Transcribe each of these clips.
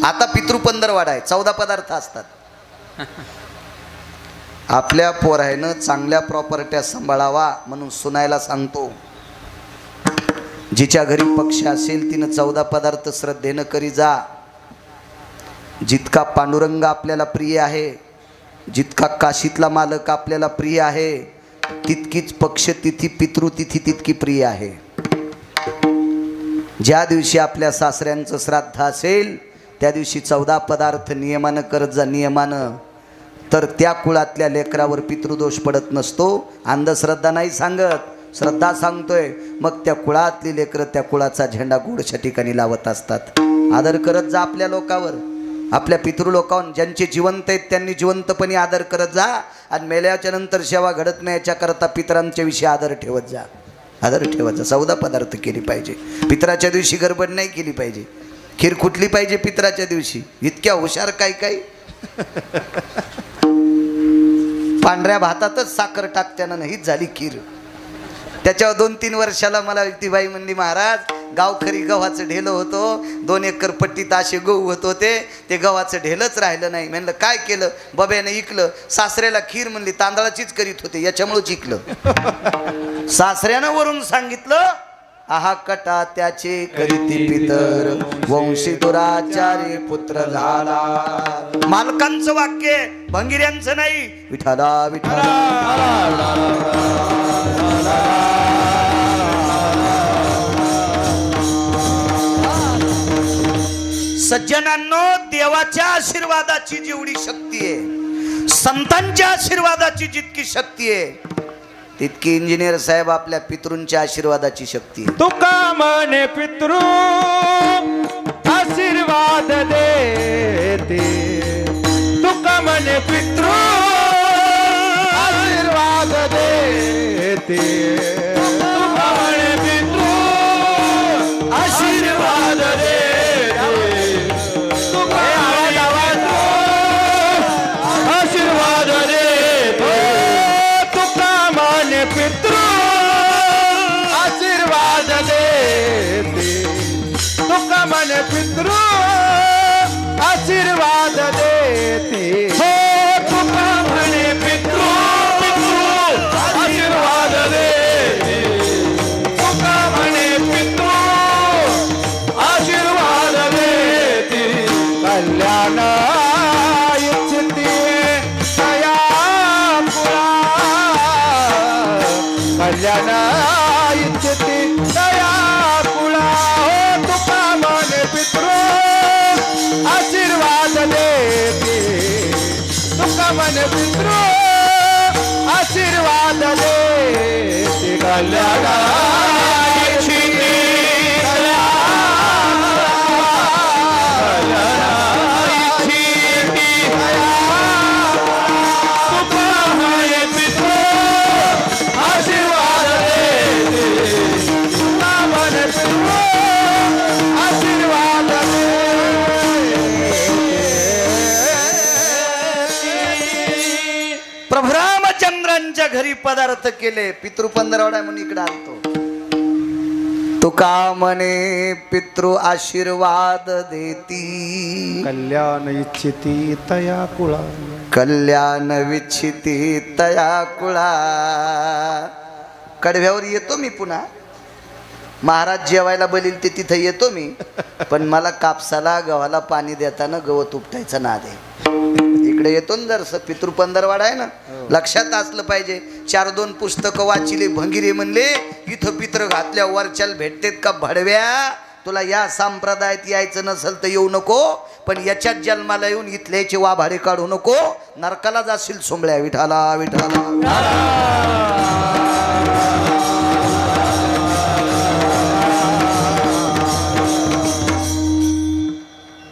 आता पितृपंधरवाडा आहे, 14 पदार्थ असतात. आपल्या पोरायनं चांगल्या प्रॉपर्ट्या सांभाळावा म्हणून सुनायला सांगतो, जिच्या घरी पक्ष असेल तिनं 14 पदार्थ श्रद्धेनं करी जा. जितका पांडुरंग आपल्याला प्रिय आहे, जितका काशीतला मालक आपल्याला प्रिय आहे, तितकीच पक्षतिथी पितृतिथी तितकी प्रिय आहे. ज्या दिवशी आपल्या सासऱ्यांचं श्राद्ध असेल त्या दिवशी 14 पदार्थ नियमानं करत जा, नियमानं. तर त्या कुळातल्या लेकरावर पितृदोष पडत नसतो. अंधश्रद्धा नाही सांगत, श्रद्धा सांगतोय. मग त्या कुळातली लेकरं त्या कुळाचा झेंडा गोडच्या ठिकाणी लावत असतात. आदर करत जा आपल्या लोकावर, आपल्या पितृलोकावर. ज्यांचे जिवंत आहेत त्यांनी जिवंतपणे आदर करत जा. आणि मेल्याच्या नंतर सेवा घडत नाही याच्याकरता पितरांच्या विषयी आदर ठेवत जा, आदर ठेवत जा. 14 पदार्थ केली पाहिजे. पितराच्या दिवशी गडबड नाही केली पाहिजे. खीर कुठली पाहिजे पितराच्या दिवशी? इतक्या हुशार काय काय पांढऱ्या भातातच साखर टाकत्यानं हीच झाली खीर. त्याच्यावर 2-3 वर्षाला मला ती बाई म्हणली, महाराज गावखरी गव्हाचं ढेलं होतं, 2 एकर पट्टीत असे गहू होत होते, ते गव्हाचं ढेलच राहिलं नाही. म्हणलं काय केलं? बब्याने इकलं. सासऱ्याला खीर म्हणली तांदळाचीच करीत होते, याच्यामुळेच इकलं. सासऱ्यानं वरून सांगितलं, आहा कटा त्याचे करीती पितर, वंशी दुराचारी पुत्र झाला. मालकांचं वाक्य, भंगिऱ्यांचं नाही. विठाला विठाला. सज्जनांनो, देवाच्या आशीर्वादाची जेवढी शक्ती आहे, संतांच्या आशीर्वादाची जितकी शक्ती आहे, तितकी इंजिनियर साहेब आपल्या पितृंच्या आशीर्वादाची शक्ती आहे. तुका म्हणे पितृ आशीर्वाद देते, तुका म्हणे पितृ आशीर्वाद देते, तुका म्हणे पितृ आशीर्वाद देते. मन पितृ आशीर्वाद देते, हो तुका म्हणे पितृ आशीर्वाद देते, तुका म्हणे पितृ आशीर्वाद देते. कल्याण इच्छिते तया पुरा, कल्याण इच्छिते तया पुरा. पितृ आशीर्वाद देते, तुका म्हणे पितृ आशीर्वाद देते. कल्याण घरी पदार्थ केले. पितृपंधरवडा म्हणून इकडे आणतो. तुका म्हणे पितृ आशीर्वाद देती, कल्याण इच्छिती तया कुळा, कल्याण विच्छिती तया कुळा. कडव्यावर येतो मी पुन्हा, महाराज जेवायला बोलील ते तिथं येतो मी. पण मला कापसाला गव्हाला पाणी देताना गवत उपटायचं नाद आहे. इकडे येतो ना जरसं. पितृपंधरवाडा आहे ना, लक्षात असलं पाहिजे. 4-2 पुस्तकं वाचिले, भंगिरे म्हणले इथं पित्र घातल्या वरच्याला भेटतेत का भडव्या. तुला या संप्रदायात यायचं नसेल तर येऊ नको, पण याच्यात जन्माला येऊन इथल्याचे वाभाडे काढू नको, नरकाला जाशील सोंबळ्या. विठाला विठाला.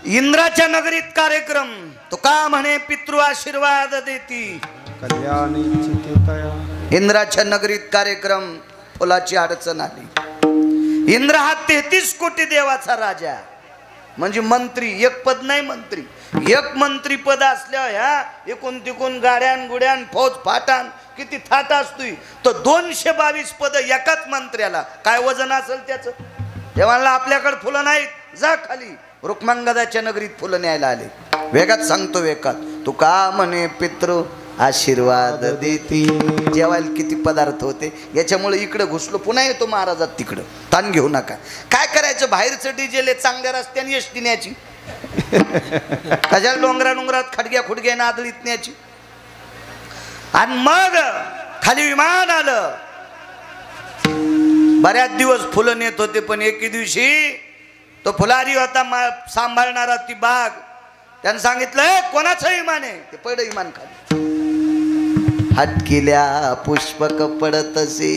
इंद्राच्या नगरीत कार्यक्रम. तुका म्हणे पितृ आशीर्वाद देती, कल्याण इच्छिते तया. इंद्राच्या नगरीत कार्यक्रम. फुलाची अडचण आली. इंद्र हा 33 कोटी देवाचा राजा, म्हणजे मंत्री. एक पद नाही मंत्री, एक मंत्री पद असल्यावर ह्या एकूण तिकून गाड्यान गुड्यान फौज फाटान किती थाट असतोय. तर 222 पद एकाच मंत्र्याला. काय वजन असेल त्याचं? ते म्हणलं आपल्याकडे फुलं नाहीत, जा खाली. रुक्मांगदाच्या नगरीत फुलं न्यायला आले. वेगात सांगतो वेगात, तू का म्हणे पितृ आशीर्वाद देती. जेवायला किती पदार्थ होते. याच्यामुळे इकडं घुसलो, पुन्हा येतो महाराजात तिकडं. ताण घेऊ नका. काय करायचं, बाहेरचं डिजेल चांगल्या रस्त्याने एसटी न्यायची, कशाला डोंगरात खडग्या खुडग्या नादळीत न्यायची. आणि मग खाली विमान आलं. बऱ्याच दिवस फुलं नेत होते, पण एके दिवशी तो फुलारी होता सांभाळणारा ती बाग, त्यानं सांगितलं कोणाचं विमान आहे. ते पडलं विमान खाली. हटकिल्या पुष्पक पडतसे.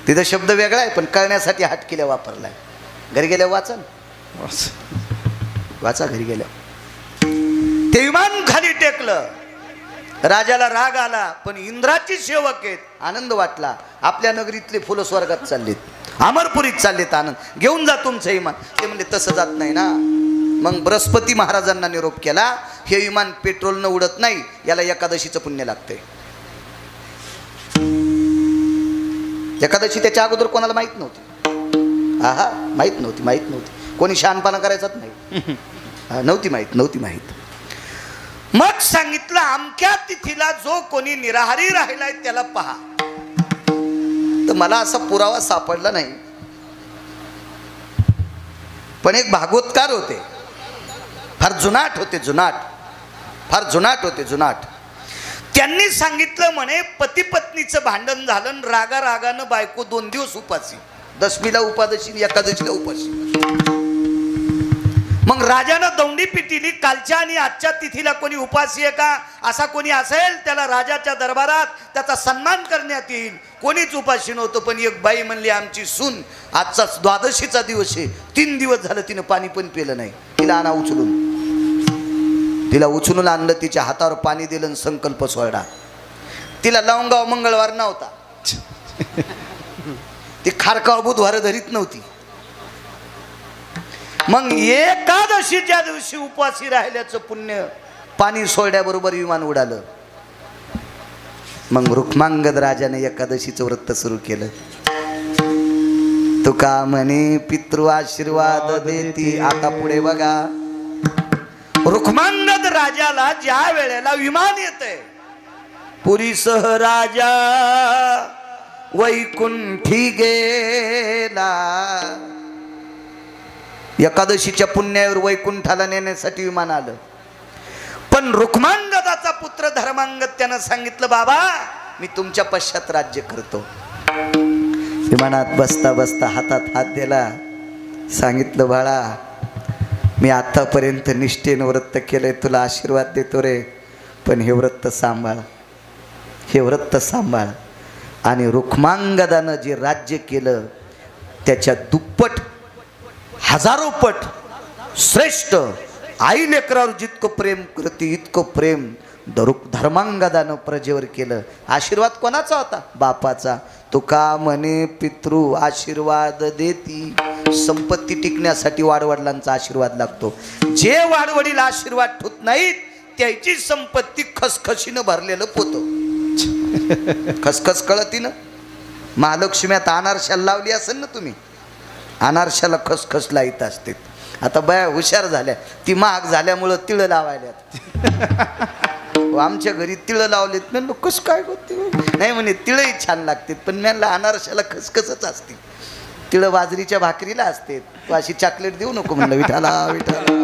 तिथं शब्द वेगळा आहे, पण कळण्यासाठी हटकिल्या वापरलाय. घरी गेल्या वाचा वाचा घरी गेल्या. ते विमान खाली टेकलं. राजाला राग आला, पण इंद्राची सेवक आहेत. आनंद वाटला. आपल्या नगरीतले फुलं स्वर्गात चाललेत, अमरपुरीत चाललेत. आनंद घेऊन जा तुमचं विमान. ते म्हणले तसं जात नाही ना. मग बृहस्पती महाराजांना निरोप केला, हे विमान पेट्रोलनं उडत नाही, याला एकादशीचं पुण्य लागतंय. एकादशी त्याच्या अगोदर कोणाला माहित नव्हती. हा माहित नव्हती. कोणी शहाणपणा करायचाच नाही. नव्हती माहित. मग सांगितलं अमक्या तिथीला जो कोणी निराहारी राहिलाय त्याला पहा. तर मला असा पुरावा सापडला नाही, पण एक भागवतकार होते, फार जुनाट होते. त्यांनी सांगितलं म्हणे पती पत्नीचं भांडण झालं, रागानं बायको 2 दिवस उपासी, दशमीला उपादशी, एकादशीला उपाशी. मग राजानं दौंडी पिटिली. कालच्या आणि आजच्या तिथीला कोणी उपासी आहे का, असा कोणी असेल त्याला राजाच्या दरबारात त्याचा सन्मान करण्यात येईल. कोणीच उपाशी नव्हतं. पण एक बाई म्हणली आमची सून, आजचा द्वादशीचा दिवस आहे, 3 दिवस झालं तिनं पाणी पण पिलं नाही. तिला उचलून आणलं, तिच्या हातावर पाणी दिलं, संकल्प सोडला. तिला लावंगाव मंगळवार नव्हता, ती खारकाव बुधवार धरीत नव्हती. मग एकादशीच्या दिवशी उपाशी राहिल्याचं पुण्य पाणी सोडल्याबरोबर विमान उडालं. मग रुक्मांगद राजाने एकादशीचं व्रत सुरू केलं. तुका म्हणे पितृ आशीर्वाद देती. आता पुढे बघा, रुक्मांगद राजाला ज्या वेळेला विमान येतंय, पुरीसह राजा वैकुंठी गेला. एकादशीच्या पुण्यावर वैकुंठाला नेण्यासाठी विमान आलं. पण रुक्मांगदाचा पुत्र धर्मांगद त्यानं सांगितलं, बाबा मी तुमच्या पश्चात राज्य करतो. विमानात बसता बसता हातात हात दिला. सांगितलं बाळा, मी आतापर्यंत निष्ठेनं व्रत केलंय, तुला आशीर्वाद देतो रे, पण हे व्रत सांभाळ. आणि रुक्मांगदानं जे राज्य केलं त्याच्या दुप्पट, हजारो पट श्रेष्ठ. आई लेकरावर जितकं प्रेम करते इतकं प्रेम धर्मांगदानं प्रजेवर केलं. आशीर्वाद कोणाचा होता? बापाचा. तुका म्हणे पितृ आशीर्वाद देती. संपत्ती टिकण्यासाठी वाडवडिलांचा आशीर्वाद लागतो. जे वाडवडील आशीर्वाद ठेवत नाहीत त्याची संपत्ती खसखशीनं भरलेलं पोतं. खसखस कळतीनं महालक्ष्म्यात अनारशाला लावली असेल ना तुम्ही, अनारशाला खसखस लाईत असते. आता बाया हुशार झाल्या, ती महाग झाल्यामुळं तिळं लावायल्यात. आमच्या घरी तिळं लावलेत. म्हणलं कसं काय होते? नाही म्हणे तिळही छान लागते, पण म्हणलं अनारशाला खसखसच असते. तिळं बाजरीच्या भाकरीला असते. तू अशी चॉकलेट देऊ नको म्हणलं. विठाला विठाला.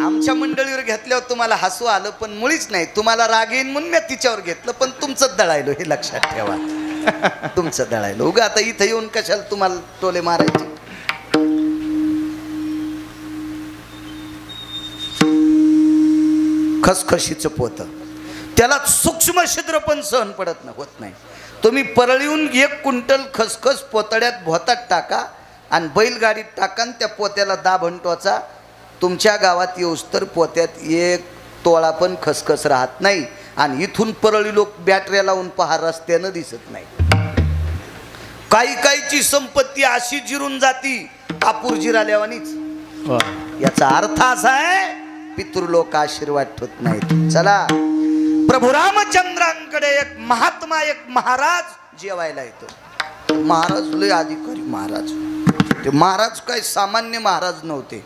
आमच्या मंडळीवर घेतल्यावर तुम्हाला हसू आलं, पण मुळीच नाही. तुम्हाला राग येईन म्हणून मी तिच्यावर घेतलं, पण तुमचंच दळायलो हे लक्षात ठेवा. तुमचं दळायलो. उगा आता इथं येऊन कशाला तुम्हाला टोले मारायचे. खसखशीचं पोतं, त्याला सूक्ष्म छिद्र पण सहन होत नाही. तुम्ही परळीहून 1 क्विंटल खसखस पोतड्यात भोतात टाका आणि बैलगाडीत टाका आणि त्या पोत्याला दाभण टोचा. तुमच्या गावात येऊस तर पोत्यात 1 तोळा पण खसखस राहत नाही. आणि इथून परळी लोक बॅटऱ्या लावून पहा, रस्त्यानं दिसत नाही. काहीची संपत्ती अशी जिरून जाती कापूर जिराल्यावानीच. याचा अर्थ असा आहे पितृलोक आशीर्वाद ठेवत नाहीत. चला, प्रभू रामचंद्रांकडे एक महात्मा एक महाराज जेवायला येतो. महाराज लय अधिकारी महाराज. ते महाराज काय सामान्य महाराज नव्हते.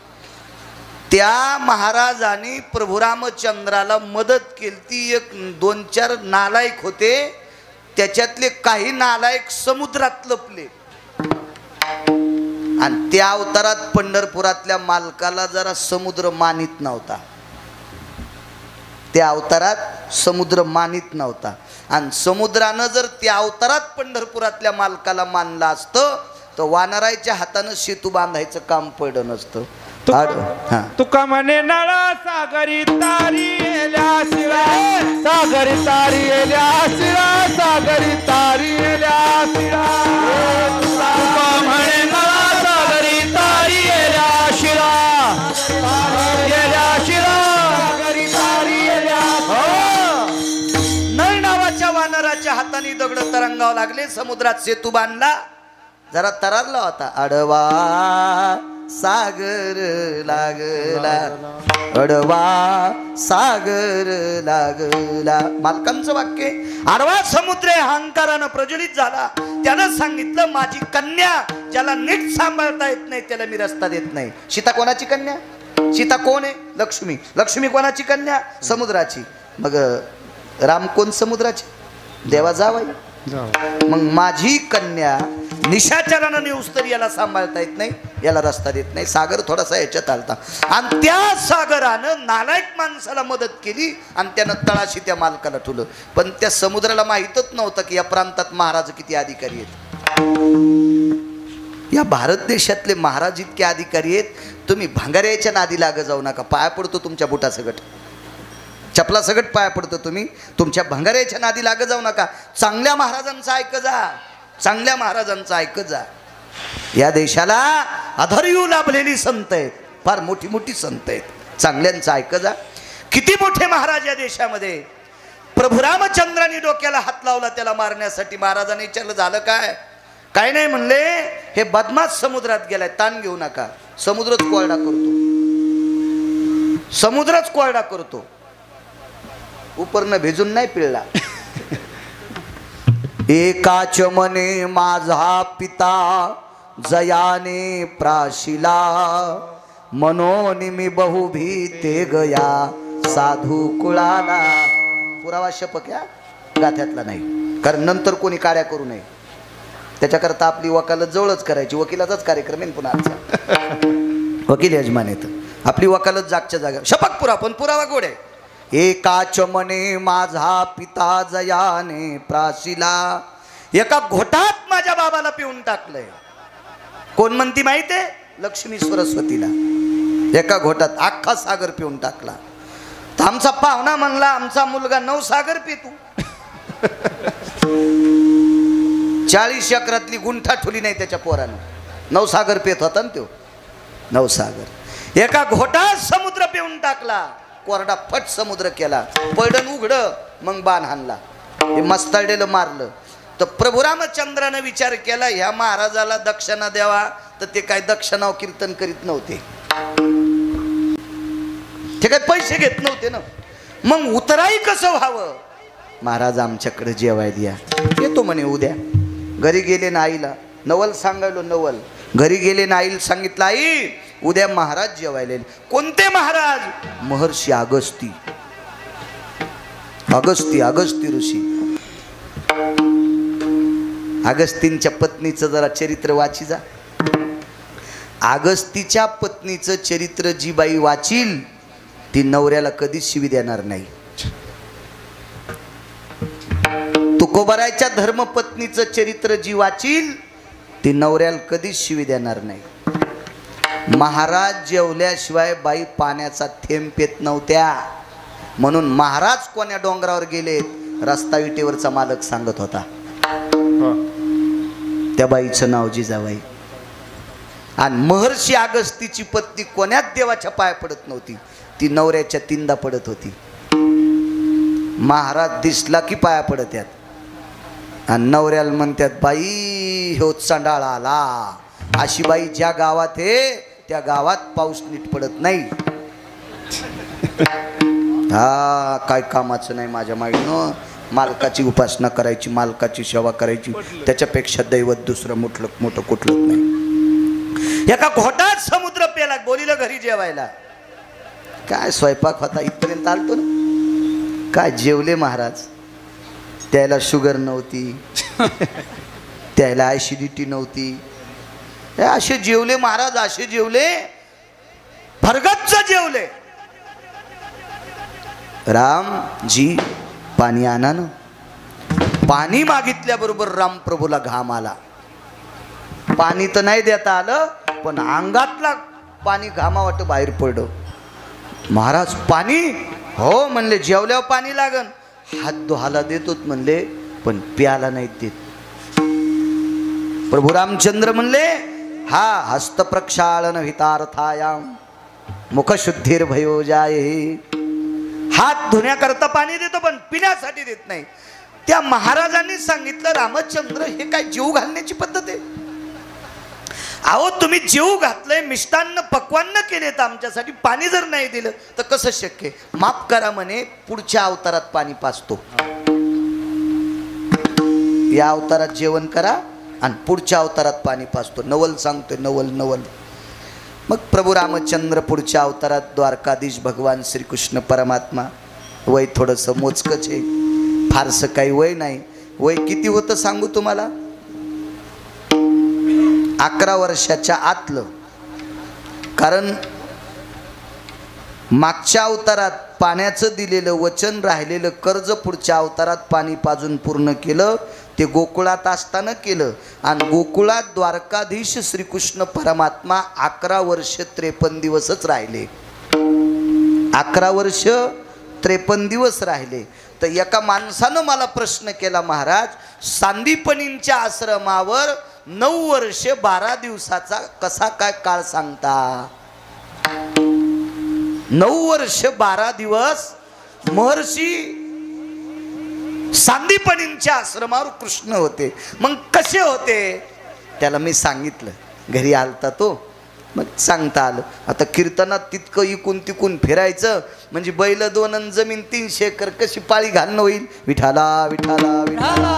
त्या महाराजांनी प्रभू रामचंद्राला मदत केली. ती एक 2-4 नालायक होते. त्याच्यातले काही नालायक समुद्रात लपले आणि त्या अवतारात पंढरपुरातल्या मालकाला जरा समुद्र मानित नव्हता. त्या अवतारात समुद्र मानित नव्हता आणि समुद्रानं जर त्या अवतारात पंढरपुरातल्या मालकाला मानलं असतं तर वानरायच्या हातानं सेतू बांधायचं काम पडलं नसतं. तुका म्हणे नळा सागरी तारी येल्या शिवा सागरी तारी येल्या शिवा सागरी तारी येल्या शिवा तुका म्हणे नळा सागरी तारी येल्या शिवा येल्या शिवा सागरी तारी येल्या. नळ नावाच्या वानराच्या हाताने दगड तरंगाव लागले. समुद्रात सेतू बांधला. जरा तरारला होता. अडवा सागर लागला अडवा सागर लागला. मालकांचं वाक्य. आडवा समुद्र अहंकारानं प्रज्वलित झाला. त्यानं सांगितलं माझी कन्या ज्याला नीट सांभाळता येत नाही त्याला मी रस्ता देत नाही. सीता कोणाची कन्या? सीता कोण आहे? लक्ष्मी. लक्ष्मी कोणाची कन्या? समुद्राची. मग राम कोण? समुद्राची. देवा जावाई. मग माझी कन्या निशाचरानं नेऊस्तर याला सांभाळता येत नाही याला रस्ता देत नाही. सागर थोडासा याच्यात आलता आणि त्या सागरानं नालायक माणसाला मदत केली आणि त्यानं तळाशी त्या मालकाला ठेवलं. पण त्या समुद्राला माहीतच नव्हतं की या प्रांतात महाराज किती अधिकारी आहेत. या भारत देशातले महाराज इतके अधिकारी आहेत. तुम्ही भांगाऱ्याच्या नादी लाग जाऊ नका. पाया पडतो तुमच्या बुटासगट चपला सगट पाया पडतो. तुम्ही तुमच्या भंगाऱ्याच्या नादी लाग जाऊ नका. चांगल्या महाराजांचं ऐक जा. चांगल्या महाराजांचं ऐकत जा. या देशाला अधर्यू लाभलेली संत आहेत. फार मोठी मोठी संत आहेत. चांगल्यांचं ऐकत जा. किती मोठे महाराज या देशामध्ये. प्रभू रामचंद्रांनी डोक्याला हात लावला त्याला मारण्यासाठी. महाराजांनी विचारलं झालं काय? काय नाही म्हणले. हे बदमाश समुद्रात गेलाय ताण घेऊ नका. समुद्रच कोरडा करतो. समुद्रच कोरडा करतो. उपरनं भिजून नाही पिळला. एकाच मने माझा पिता जयाने प्राशिला मनोन मी बहु भीते गया साधू कुळाला. पुरावा शपक या गाथ्यातला नाही. कारण नंतर कोणी काड्या करू नये त्याच्याकरता आपली वकालत जवळच करायची. वकिलाचाच कार्यक्रम आहे पुन्हा आजचा. वकील यजमान येतं. आपली वकालत जागच्या जागा. शपक पुरा पण पुरावा गोड आहे. एकाच मने माझा पिता जयाने प्राशिला. एका घोटात माझ्या बाबाला पिऊन टाकलंय. कोण म्हणती माहितीये? लक्ष्मी सरस्वतीला. एका घोटात अख्खा सागर पिऊन टाकला. तर आमचा पाहुणा म्हणला आमचा मुलगा 9 सागर पितो. 40 एकरातली गुंठा ठुली नाही त्याच्या पोरानं. 9 सागर पित होता ना तो. 9 सागर. एका घोटात समुद्र पिऊन टाकला. कोरडा फट समुद्र केला. पडण उघड मग बाण हाणला. हे मस्ताळलेलं मारलं. तर प्रभू रामचंद्रानं विचार केला ह्या महाराजाला दक्षिणा द्यावा. तर ते काय दक्षिणाव कीर्तन करीत नव्हते. ते काय पैसे घेत नव्हते ना. मग उतराई कसं व्हावं? महाराज आमच्याकडे जेवाय द्या. येतो म्हणे उद्या. घरी गेले ना आईला नवल सांगायलो. नवल घरी गेले ना आईला सांगितलं आई उद्या महाराज जेवायला. कोणते महाराज? महर्षी अगस्ती. अगस्ती ऋषी. अगस्तींच्या पत्नीचं जरा चरित्र वाची जा. अगस्तीच्या पत्नीचं चरित्र जी बाई वाचील ती नवऱ्याला कधीच शिवी देणार नाही. तुकोबारायच्या धर्मपत्नीचं चरित्र जी वाचील ती नवऱ्याला कधीच शिवी देणार नाही. महाराज जेवल्याशिवाय बाई पाण्याचा थेंब पेत नव्हत्या. म्हणून महाराज कोण्या डोंगरावर गेलेत रस्ता विटेवरचा मालक सांगत होता. त्या बाईचं नाव जिजाबाई. आणि महर्षी अगस्तीची पत्नी कोण्यात देवाच्या पाया पडत नव्हती. ती नवऱ्याच्या तिंदा पडत होती. महाराज दिसला की पाया पडत यात. आणि नवऱ्याला म्हणतात बाई हो चांडाळ आला. अशी बाई ज्या गावात आहे त्या गावात पाऊस नीट पडत नाही. हा काय कामाचं नाही माझ्या माईनं. मालकाची उपासना करायची, मालकाची सेवा करायची, त्याच्यापेक्षा दैवत दुसरं मोठं कुठलंच नाही. एका घोटात समुद्र पेला, बोलिलं घरी जेवायला. काय स्वयंपाक होता इथपर्यंत आलतो ना. काय जेवले महाराज. त्याला शुगर नव्हती, त्याला ॲसिडिटी नव्हती. असे जेवले महाराज, असे जेवले, भरगच्च जेवले. रामजी पाणी आणा ना. पाणी मागितल्याबरोबर रामप्रभूला घाम आला. पाणी तर नाही देता आलं, पण अंगातला पाणी घामावाट बाहेर पडलं. महाराज पाणी? हो म्हणले, जेवल्यावर पाणी लागन. हात धुहाला देतोच म्हणले, पण प्याला नाही देत. प्रभू रामचंद्र म्हणले, हा हस्त प्रक्षालन हितार्थायाम मुखशुद्धीर्भयो जाये. हात धुण्याकरता पाणी देतो, पण पिण्यासाठी देत नाही. त्या महाराजांनी सांगितलं, रामचंद्र हे काय जीव घालण्याची पद्धत आहे? अहो तुम्ही जीव घातलंय, मिष्टान्न पक्वान्न केलेत आमच्यासाठी, पाणी जर नाही दिलं तर कसं शक्य? माफ करा म्हणे, पुढच्या अवतारात पाणी पाजतो. या अवतारात जेवण करा आणि पुढच्या अवतारात पाणी पाजतो. नवल सांगतोय, नवल नवल. मग प्रभू रामचंद्र पुढच्या अवतारात द्वारकाधीश भगवान श्रीकृष्ण परमात्मा. वय थोडंसं मोजकच आहे, फारसं काही वय नाही. वय किती होतं सांगू तुम्हाला? 11 वर्षाच्या आतलं. कारण मागच्या अवतारात पाण्याचं दिलेलं वचन, राहिलेलं कर्ज पुढच्या अवतारात पाणी पाजून पूर्ण केलं. ते गोकुळात असताना केलं. आणि गोकुळात द्वारकाधीश श्रीकृष्ण परमात्मा 11 वर्ष 53 दिवसच राहिले. 11 वर्ष 53 दिवस राहिले. तर एका माणसानं मला प्रश्न केला, महाराज सांदीपनींच्या आश्रमावर 9 वर्ष 12 दिवसाचा कसा काय काळ सांगता? 9 वर्ष 12 दिवस महर्षी सांदीपनींच्या आश्रमावर कृष्ण होते. मग कसे होते? त्याला मी सांगितलं. घरी आलता तो, मग सांगता आलं. आता कीर्तनात तितकं इकून तिकून फिरायचं म्हणजे बैल 2 आणि जमीन 300 एकर, कशी पाळी घालणं होईल? विठाला विठाला विठाला.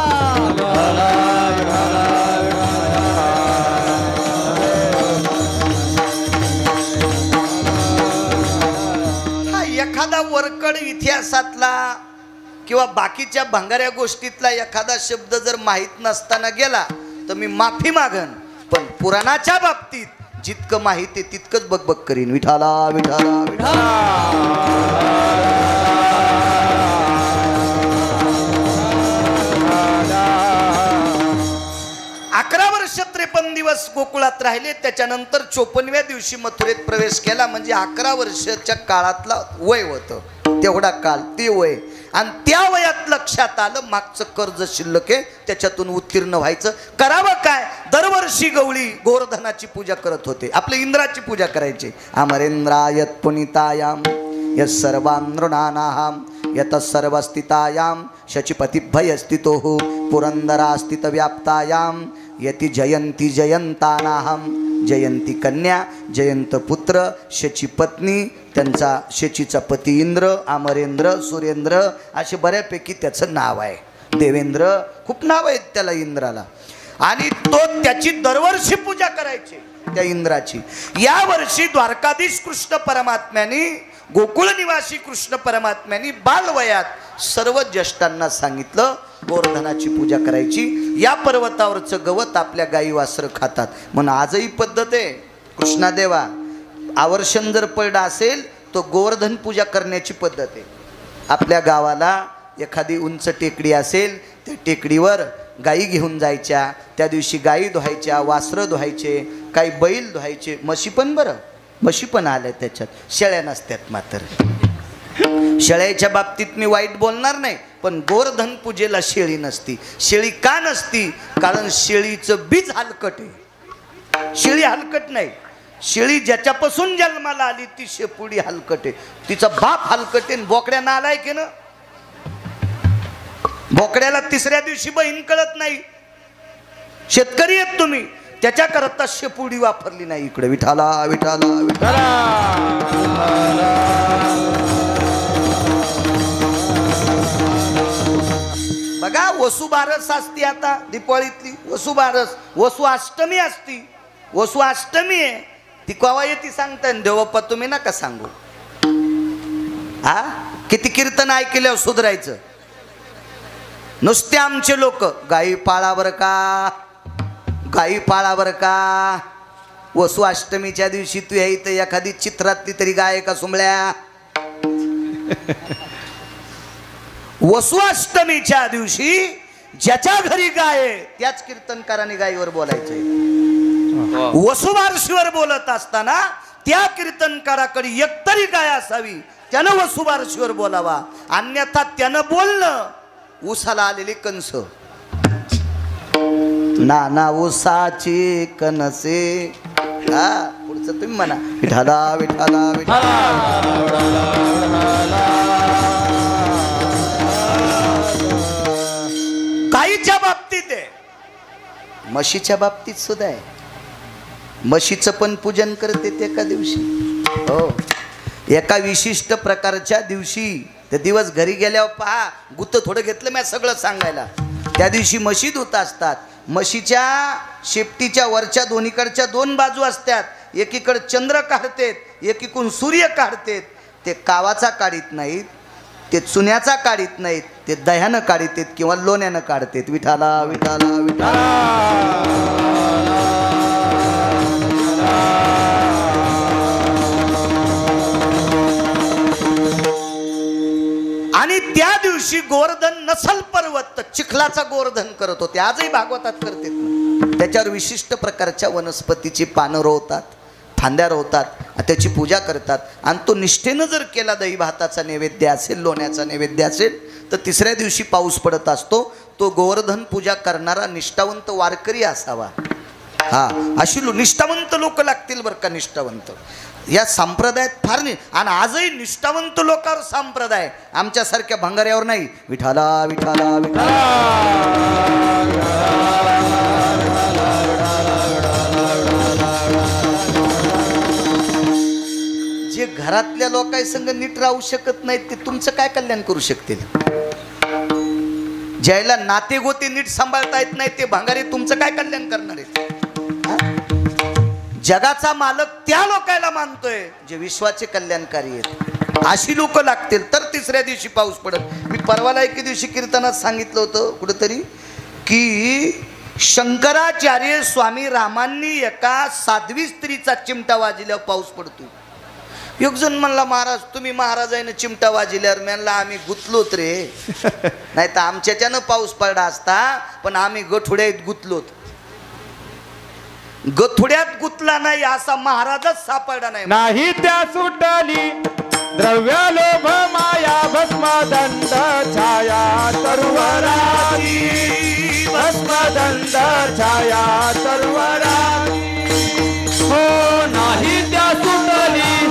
हा एखादा वरकड इतिहासातला किंवा बाकीच्या भंगाऱ्या गोष्टीतला एखादा शब्द जर माहीत नसताना गेला तर मी माफी मागन. पण पुराणाच्या बाबतीत जितकं माहिती आहे तितकंच बकबक करीन. विठाला विठाला विठाला. 11 वर्ष 53 दिवस गोकुळात राहिले. त्याच्यानंतर 54व्या दिवशी मथुरेत प्रवेश केला. म्हणजे 11 वर्षाच्या काळातला वय होतं, तेवढा काळ ते वय. आणि त्या वयात लक्षात आलं मागचं कर्ज शिल्लक आहे, त्याच्यातून उत्तीर्ण व्हायचं. करावं काय? दरवर्षी गवळी गोवर्धनाची पूजा करत होते, आपल्या इंद्राची पूजा करायचे. अमरेंद्रायत पुनितायाम यत् सर्वान् नृणानां यत सर्वस्थितायाम शचीपतिभय स्थितो पुरंदरा स्थित व्याप्तायाम यति जयंती जयंतानाहम. जयंती कन्या, जयंत पुत्र, शची पत्नी, त्यांचा शचीचा पती इंद्र, अमरेंद्र, सुरेंद्र असे बऱ्यापैकी त्याचं नाव आहे. देवेंद्र, खूप नाव आहेत त्याला इंद्राला. आणि तो त्याची दरवर्षी पूजा करायची त्या इंद्राची. या वर्षी द्वारकाधीश कृष्ण परमात्म्याने, गोकुळ निवासी कृष्ण परमात्म्याने बालवयात सर्व ज्येष्ठांना सांगितलं गोवर्धनाची पूजा करायची. या पर्वतावरचं गवत आपल्या गाई वासरं खातात म्हणून आजही पद्धत आहे. कृष्णादेवा आवर्षण जर पडलं असेल तर गोवर्धन पूजा करण्याची पद्धत आहे. आपल्या गावाला एखादी उंच टेकडी असेल, त्या टेकडीवर गाई घेऊन जायच्या. त्या दिवशी गाई धुवायच्या, वासरं धुवायचे, काही बैल धुवायचे, म्हशी पण. बरं म्हशी पण आल्या त्याच्यात, शेळ्या नसत्यात मात्र. शेळ्याच्या बाबतीत मी वाईट बोलणार नाही, पण गोवर्धन पूजेला शेळी नसती. शेळी का नसती? कारण शेळीचं बीज हलकट आहे. शेळी हलकट नाही. शेळी ज्याच्यापासून जन्माला आली ती शेपुडी हलकट आहे. तिचा बाप हलकट आहे. बोकड्या नालायक आहे ना. बोकड्याला 3ऱ्या दिवशी बहीण कळत नाही. शेतकरी आहेत तुम्ही, त्याच्याकरता शेपुडी वापरली नाही. इकडे विठाला विठाला विठाला. वसुबारस असती आता दीपावळीतली वसुबारस वसु अष्टमी असती वसु अष्टमी आहे ती कवा येते सांगता देवप्पा तुम्ही नका सांगू हा किती कीर्तन ऐकल्यावर सुधरायचं नुसते आमचे लोक गाई पाळा बरं का गाई पाळा बरं का वसु अष्टमीच्या दिवशी तू या इथं एखादी चित्रातली तरी गाय का सुंबळ्या वसु अष्टमीच्या दिवशी ज्याच्या घरी गाय आहे त्याच कीर्तनकाराने गायीवर बोलायचंय वसुबारशीवर बोलत असताना त्या कीर्तनकाराकडे एकतरी गाय असावी त्यानं वसुबारशीवर बोलावा अन्यथा त्यानं बोलणं उसाला आलेली कंस नाना उसाची कनसे हा पुढचं तुम्ही म्हणा विठाला विठाला विठाला गाईच्या बाबतीत आहे म्हशीच्या बाबतीत सुद्धा आहे म्हशीचं पण पूजन करते ते एका दिवशी हो एका विशिष्ट प्रकारच्या दिवशी ते दिवस घरी गेल्यावर पहा गुत्त थोडं घेतलं मी सगळं सांगायला त्या दिवशी म्हशी धुत असतात म्हशीच्या शेपटीच्या वरच्या दोन्हीकडच्या दोन बाजू असतात एकीकडे चंद्र काढतेत एकीकडून सूर्य काढतेत ते कावाचा काढीत नाहीत ते चुन्याचा काढीत नाहीत ते दह्यानं काढतेत किंवा लोण्यानं काढतेत विठाला विठाला विठाला आणि त्या दिवशी गोवर्धन नसल पर्वत चिखलाचा गोवर्धन करत होते आजही भागवतात करतात त्याच्यावर विशिष्ट प्रकारच्या वनस्पतीची पानं रोवतात फांद्या रोवतात त्याची पूजा करतात आणि तो निष्ठेनं जर केला दही भाताचा नैवेद्य असेल लोण्याचा नैवेद्य असेल तर तिसऱ्या दिवशी पाऊस पडत असतो तो गोवर्धन पूजा करणारा निष्ठावंत वारकरी असावा हा अशी निष्ठावंत लोक लागतील बरं का निष्ठावंत या संप्रदायात फार नाही आणि आजही निष्ठावंत लोकांवर संप्रदाय आमच्यासारख्या भंगाऱ्यावर नाही विठाला विठाला विठाला जे घरातल्या लोकांसंग नीट राहू शकत नाहीत ते तुमचं काय कल्याण करू शकतील ज्याला नाते गोते नीट सांभाळता येत नाही ते भंगारी तुमचं काय कल्याण करणार आहेत जगाचा मालक त्या लोकांना मानतोय जे विश्वाचे कल्याणकारी आहेत अशी लोक लागतील तर तिसऱ्या दिवशी पाऊस पडत मी परवाला एके दिवशी कीर्तनात सांगितलं होतं कुठेतरी की शंकराचार्य स्वामी रामांनी एका साध्वी स्त्रीचा चिमटा वाजल्यावर पाऊस पडतो एक जण म्हणला महाराज तुम्ही महाराजांनी चिमटा वाजल्यावर म्हणला आम्ही गुतलोत रे नाही तर आमच्याच्यानं पाऊस पडला असता पण आम्ही गठुड्यात गुतलोत गथुड्यात गुतला नाही असा महाराजच सापडला नाही त्या सुटली द्रव्य लोभ माया भस्मदंड छाया तरुवराची भस्मदंड छाया तरुवराची हो नाही त्या सुटली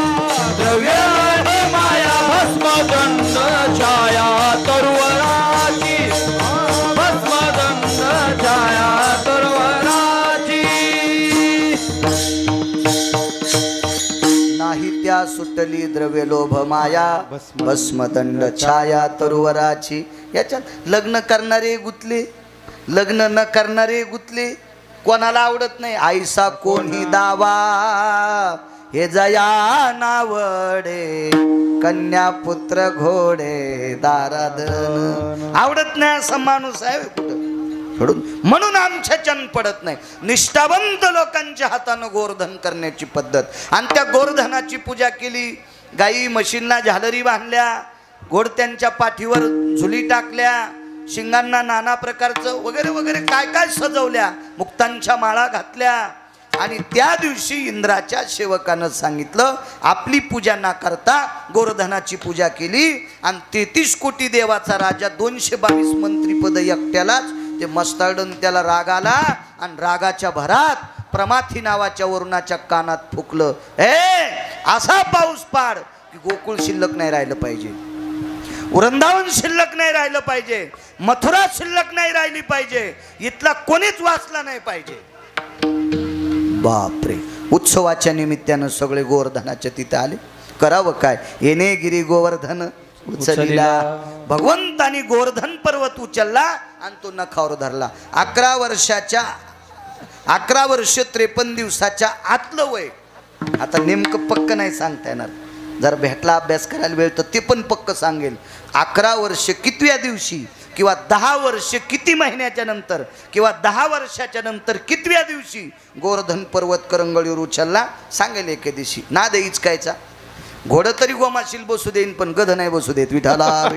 द्रव्य लोभ माया भस्मदंड छाया तरुवराची भस्मदंड छाया नाही त्या सुटली द्रव्य लोभ माया भस्मदंड छाया तरुवराची याच्यात लग्न करणारे गुतले लग्न न करणारे गुतले कोणाला आवडत नाही आईसा कोणी दावा हे जया नावडे कन्या पुत्र घोडे दाराधन आवडत नाही असं माणूस आहे कुठं म्हणून आमच्या चन पडत नाही निष्ठावंत लोकांच्या हातानं गोवर्धन करण्याची पद्धत आणि त्या गोवर्धनाची पूजा केली गाई म्हशींना झालरी बांधल्या घोडत्यांच्या पाठीवर झुली टाकल्या शिंगांना नाना प्रकारचं वगैरे वगैरे काय काय सजवल्या मुक्तांच्या माळा घातल्या आणि त्या दिवशी इंद्राच्या सेवकानं सांगितलं आपली पूजा न करता गोवर्धनाची पूजा केली आणि 33 कोटी देवाचा राजा 222 मंत्रीपद एकट्यालाच ते मस्ताडून त्याला राग आला आणि रागाच्या भरात प्रमाथी नावाच्या वरुणाच्या कानात फुकलं असा पाऊस पाड की गोकुळ शिल्लक नाही राहिलं पाहिजे वृंदावन शिल्लक नाही राहिलं पाहिजे मथुरा शिल्लक नाही राहिली पाहिजे इथला कोणीच वाचला नाही पाहिजे बापरे उत्सवाच्या निमित्तानं सगळे गोवर्धनाच्या तिथे आले करावं काय येणे गिरी गोवर्धन उचलिला भगवंत हनुमंतानी गोवर्धन पर्वत उचलला आणि तो नखावर धरला. 11 वर्ष 53 दिवसाच्या आतलं वय. आता नेमकं पक्क नाही सांगता येणार, जर भेटला अभ्यास करायला वेळ तर ते पण पक्क सांगेल. 11 वर्ष कितव्या दिवशी किंवा 10 वर्ष किती महिन्याच्या नंतर किंवा 10 वर्षाच्या नंतर कितव्या दिवशी गोवर्धन पर्वत करंगळीवर उचलला सांगेल एके दिवशी. ना दे इचकायचा. घोडं तरी गोमाशील बसू देईन पण गध नाही बसू देत. विठाला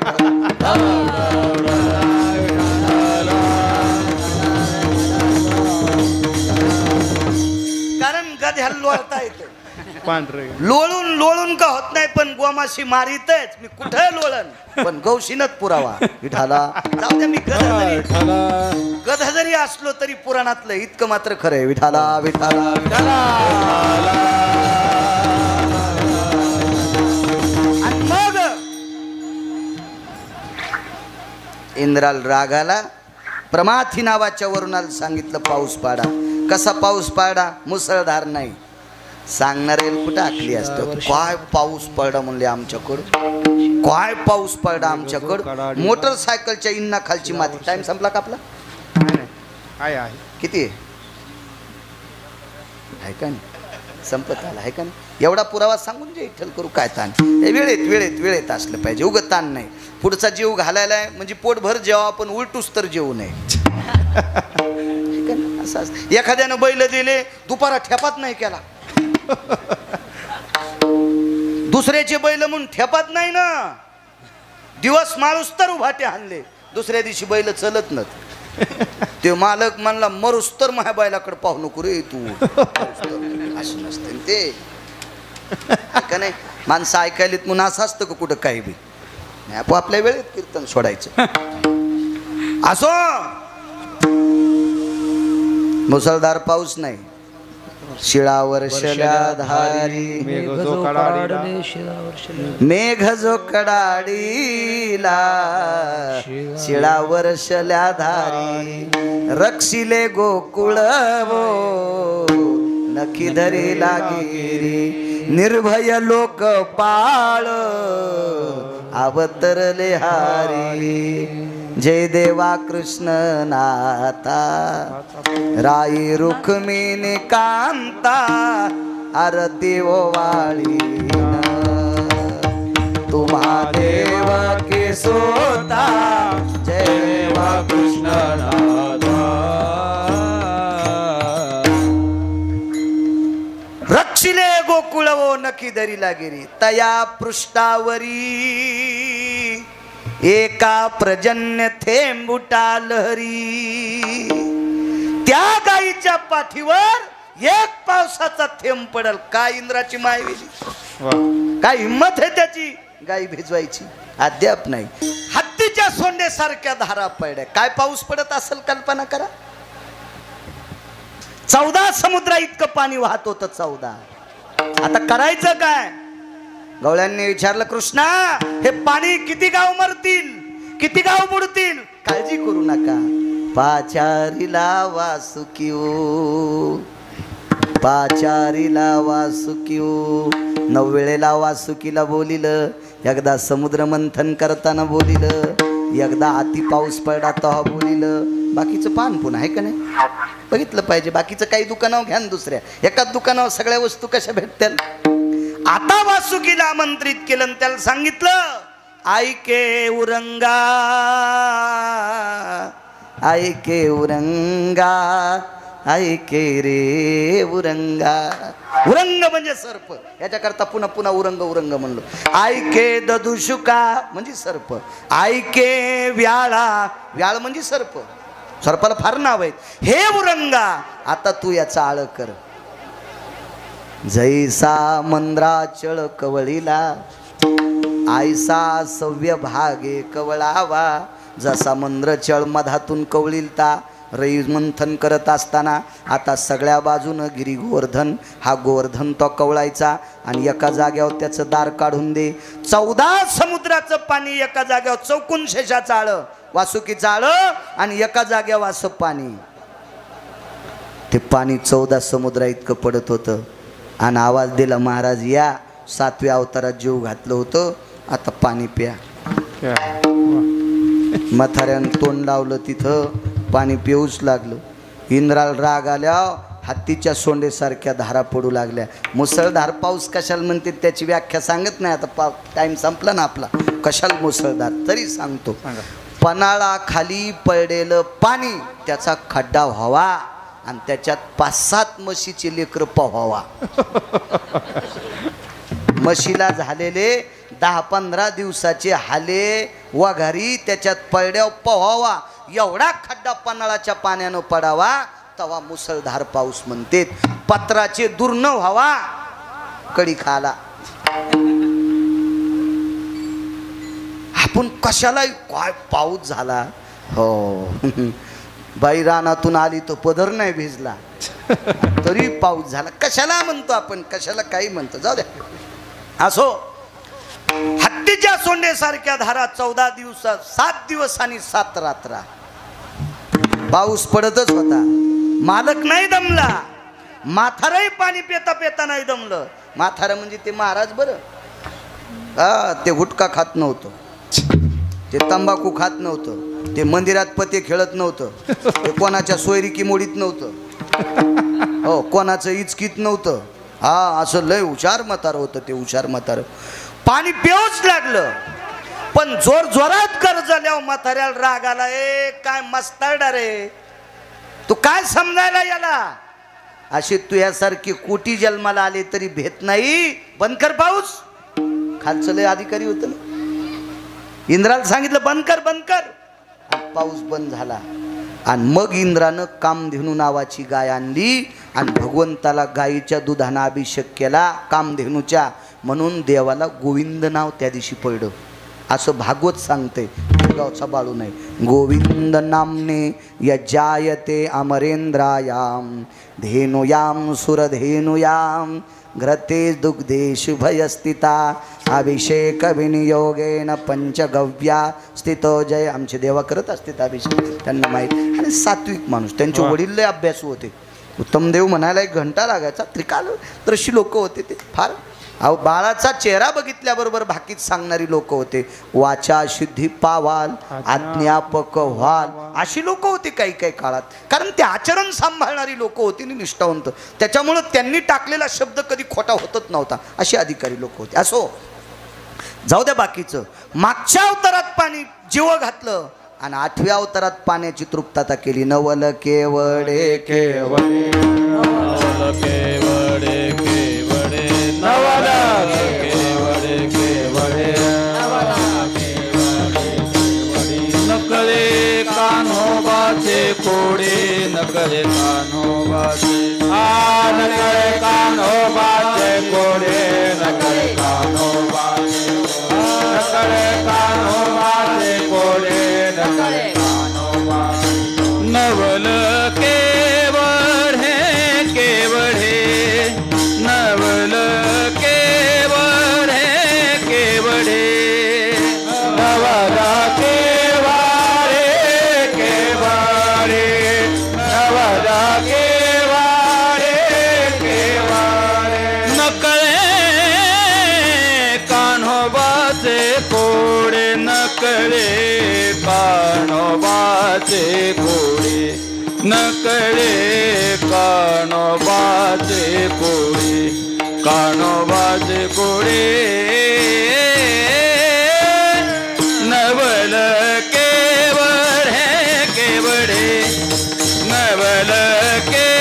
कारण गध्याला लोळता येतं. लोळून लोळून का होत नाही पण गोमाशी मारितच. मी कुठे लोळन पण गौशीनच पुरावा. विठाला जाऊ द्या. मी गध जरी असलो तरी पुराणातलं इतकं मात्र खरं आहे. विठाला विठाला विठाला. आणि मग इंद्राल रागाला प्रमाथी नावाच्या वरुणाला सांगितलं पाऊस पाडा. कसा पाऊस पाडा? मुसळधार नाही. सांगणारे कुठं आखली असतं. काय पाऊस पडला म्हणले आमच्याकडं. काय पाऊस पडला आमच्याकडं. मोटरसायकलच्या इंना खालची माती. टाइम संपला का आपला? किती आहे का नाही? संपत आला आहे का नाही? एवढा पुरावा सांगून जे इठ्ठल करू काय ताण. वेळेत वेळेत वेळेत असलं पाहिजे. उगत ताण नाही. पुढचा जीव घालायला आहे म्हणजे पोटभर जेव्हा आपण उलटूस तर जेवू नये. असं एखाद्यानं बैल दिले दुपारा ठेपात नाही केला. दुसऱ्याचे बैल म्हणून ठेपात नाही ना. दिवस माणूस तर उभाटे आणले. दुसऱ्या दिवशी बैल चलत नत. ते मालक म्हणला मरूस तर माझ्या बैलाकडे पाहू नको रे तू. असं नसतं ते का नाही. माणसं ऐकायलीत म्हणून असं असतं का कुठं काही बी नाही. आपल्या वेळेत कीर्तन सोडायचं. असो मुसळधार पाऊस नाही. शिळावर धारी मेघ जो कडाडीला शिळावर धारी रक्षिले गोकुळ नखी धरी लागिरी निर्भय लोक पाळ अवतरले हारी. जय देवा कृष्ण नाथा राई रुक्मिणी कांता आरती ओवाळी तुम्हा देव के सोता. जय देवा कृष्ण नाथा रक्षिले गोकुळ वो नखी धरी लागिरी. तया पृष्ठावरी एका प्रजन्य थेंब उठा लहरी. त्या गाईच्या पाठीवर एक पावसाचा थेंब पडल. काय इंद्राची मायवेली. काय हिंमत आहे त्याची गाई भिजवायची. अद्याप नाही. हत्तीच्या सोंडेसारख्या धारा पडल्या. काय पाऊस पडत असेल कल्पना करा. 14 समुद्रा इतकं पाणी वाहत होतं. 14. आता करायचं काय? गवळ्यांनी विचारलं कृष्णा हे पाणी किती गाव मरतील किती गाव बुडतील. काळजी करू नका. पाचारीला वासुकिओ पाचारीला वासुकिओ. 9 वेळेला वासुकीला बोलिलं. एकदा समुद्र मंथन करताना बोलिलं. एकदा अति पाऊस पडला तेव्हा बोलिलं. बाकीचं पान पुन्हा आहे का नाही बघितलं पाहिजे. बाकीचं काही दुकानावर घ्या दुसऱ्या एकाच दुकानावर सगळ्या वस्तू कशा भेटतील. आता वासुकीला आमंत्रित केलं आणि त्याला सांगितलं ऐके उरंगा ऐके उरंगा ऐके रे उरंगा. उरंग म्हणजे सर्प. याच्याकरता पुन्हा पुन्हा उरंग उरंग म्हणलो. ऐके ददुशुका म्हणजे सर्प. ऐके व्याळा व्याळ म्हणजे सर्प. सर्पाला फार नाव आहेत. हे उरंगा आता तू याचा आळ कर. जैसा मंद्राचळ कवळीला आयसा सव्य भागे कवळावा. जसा मंद्रचळ मधातून कवळीलता रई मंथन करत असताना आता सगळ्या बाजूनं गिरी गोवर्धन. हा गोवर्धन तो कवळायचा आणि एका जाग्यावर त्याचं दार काढून दे. 14 समुद्राचं पाणी एका जाग्यावर. चौकून शेषाचं आळ वासुकीचं आळ आणि एका जाग्यावर असं पाणी. ते पाणी 14 समुद्रा इतकं पडत होतं. आणि आवाज दिला महाराज या 7व्या अवतारात जीव घातलं होतं आता पाणी प्या. म्हाताऱ्यानं तोंड लावलं तिथं पाणी पिऊच लागलं. इंद्राला राग आल्या हत्तीच्या सोंडेसारख्या धारा पडू लागल्या. मुसळधार पाऊस कशाला म्हणते त्याची व्याख्या सांगत नाही आता, टाइम संपला ना आपला. कशाला मुसळधार तरी सांगतो. पन्हाळा खाली पडलेलं पाणी त्याचा खड्डा व्हावा आणि त्याच्यात 5-7 म्हशीचे लेकरं पोहावा. म्हशीला झालेले 10-15 दिवसाचे हाले वघारी त्याच्यात पडड्याव पोहावा. एवढा खड्डा पन्हाळाच्या पाण्यानं पडावा तवा मुसळधार पाऊस म्हणते. पत्राचे दूर न व्हावा कडी खाला. आपण कशाला काय पाऊस झाला हो. बाई रानातून आली तो पदर नाही भिजला तरी पाऊस झाला. कशाला म्हणतो आपण, कशाला काही म्हणतो, जाऊ द्या. असो, हत्तीच्या सोंडेसारख्या धारा 14 दिवसात 7 दिवस आणि 7 रात्रा पाऊस पडतच होता. मालक नाही दमला, म्हातारही पाणी पेता पेता नाही दमलं. म्हातारं म्हणजे ते महाराज बरं. ते गुटखा खात नव्हतं, ते तंबाखू खात नव्हतं, ते मंदिरात पते खेळत नव्हतं, ते कोणाच्या सोयरिकी मोडीत नव्हतं, हो कोणाचं इचकीत नव्हतं. हा असं लय हुशार म्हातारं होतं ते. हुशार म्हातारं पाणी पिऊच लागलं. पण जोर जोरात कर्ज झाल्यावर म्हाताऱ्याला राग आला. ए काय मस्ताडा रे, तू काय समजायला याला. अशी तू यासारखी कोटी जन्माला आले तरी भेट नाही. बंद कर पाऊस. खालचं लय अधिकारी होतं ना, इंद्राला सांगितलं बंद कर बंद कर. पाऊस बंद झाला. आणि मग इंद्रानं कामधेनू नावाची गाय आणली आणि भगवंताला गायीच्या दुधानं अभिषेक केला कामधेनूच्या. म्हणून देवाला गोविंद नाव त्या दिवशी पडलं असं भागवत सांगते. गावचा बाळू नाही. गोविंद नामने यजायते अमरेंद्रायाम धेनुयाम सुरधेनुयाम घ्रते दुग्धे शुभयस्थिता अभिषेक विनियोगेन पंचगव्या स्थितो जय. आमचे देवा करत असतात अभिषेक, त्यांना माहीत. आणि सात्विक माणूस, त्यांचे वडील लय अभ्यासू होते. उत्तम देव म्हणायला 1 घंटा लागायचा. त्रिकालदर्शी लोक होते ते फार. अहो बाळाचा चेहरा बघितल्याबरोबर भाकीत सांगणारी लोक होते. वाचा शुद्धी पावाल आज्ञापक व्हाल अशी लोक होती काही काही काळात. कारण ते आचरण सांभाळणारी लोक होती आणि निष्ठावंत. त्याच्यामुळं त्यांनी टाकलेला शब्द कधी खोटा होतच नव्हता. अशी अधिकारी लोक होते. असो, जाऊ द्या बाकीचं. मागच्या अवतारात पाणी जीव घातलं आणि 8व्या अवतारात पाण्याची तृप्तता केली. नवल केवडे केवडे नवल केवडे केवडे नवल केवडे केवडे नकळे कान्होबाचे कोडे नकळे कान्होबाचे नकळे कान्होबाचे कोडे नकळे कान्होबाचे नकळे कान्होबाचे कोडे नकळे कान्होबाचे. नवल केवड हे केवडे नवल केवड हे केवडे नवला केवारे केवारे नवला केवारे केवारे नकळे कान्होबाचे कोडे नकळे कान्होबाचे कोडे नकळे कान्होबाचे कोडे कान्होबाचे कोडे नवल केवड हे केवडे नवल के